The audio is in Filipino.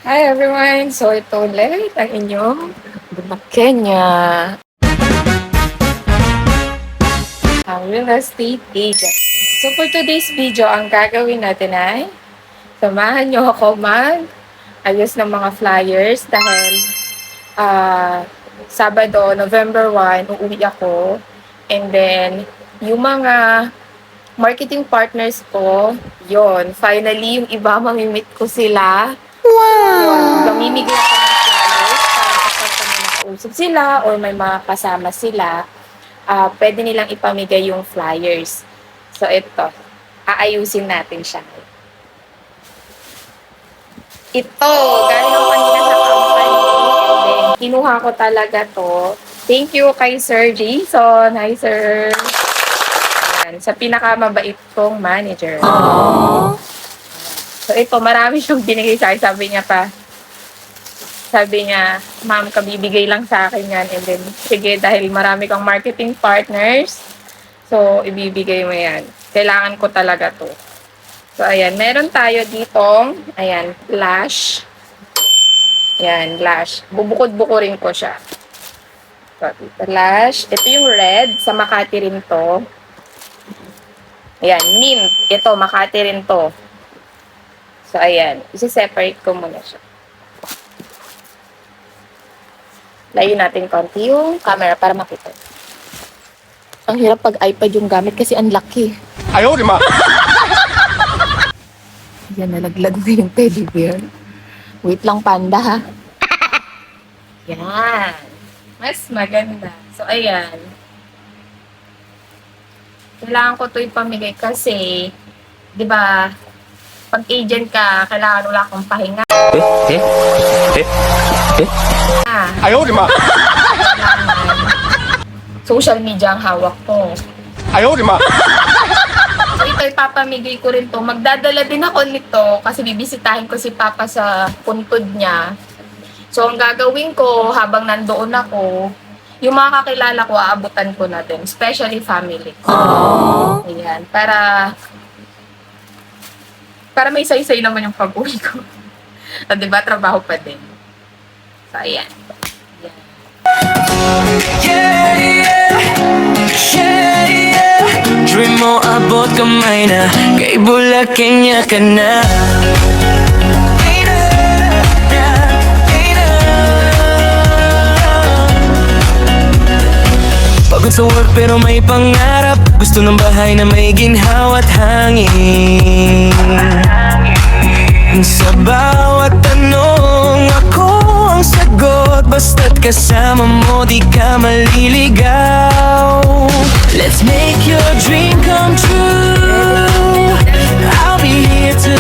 Hi everyone! So ito ulit ang inyong Kenya, ang real estate agent. So for today's video, ang gagawin natin ay samahan nyo ako mag-ayos ng mga flyers dahil Sabado, November 1, uuwi ako. And then, yung mga marketing partners ko, yon finally, yung iba mamimit ko sila. Wow! Mamimigay ako ng flyers para kapag kami nakausap sila or may mga kasama sila, pwede nilang ipamigay yung flyers. So, ito. Aayusin natin siya. Ito, galing ako kanina sa company. And then, kinuha ko talaga to. Thank you kay Sir Jason. Hi, Sir. Ayan, sa pinakamabait kong manager. Aww. So, ito, marami siyang binigay sa akin. Sabi niya, ma'am, kabibigay lang sa akin yan. And then, sige, dahil marami kang marketing partners, so, ibibigay mo yan. Kailangan ko talaga to. So, ayan, meron tayo ditong, ayan, lash. Ayan, lash. Bubukod-bukurin ko siya. So, dito, lash. Ito yung red. Sa Makati rin to. Ayan, mint. Ito, Makati rin to. So, ayan. Isi-separate ko muna siya. Layo natin konti yung camera para makita. Ang hirap pag iPad yung gamit kasi ang laki. Ayaw, di ma! Yan, nalaglag na yung teddy bear. Wait lang, panda, ha? Yan. Mas maganda. So, ayan. Kailangan ko ito ipamigay kasi, di ba, pag agent ka, kailangan wala kang pahinga. Ayaw, di ma! Social media ang hawak ko. Ayaw, di ma! So, ito, ipapamigay ko rin to. Magdadala din ako nito kasi bibisitahin ko si Papa sa puntod niya. So, ang gagawin ko habang nandoon ako, yung mga kakilala ko, aabutan ko na din. Especially family ko. Ayan. Para may saysay naman yung pag-uwi ko. So, diba, trabaho pa din. So, ayan. Dream mo abot kamay na, kay Bulacan ka na. Pagod sa work pero may pangarap, gusto ng bahay na may ginhawa at hangin. Sa bawat tanong ako ang sagot, basta't kasama mo di ka maliligaw. Let's make your dream come true. I'll be here to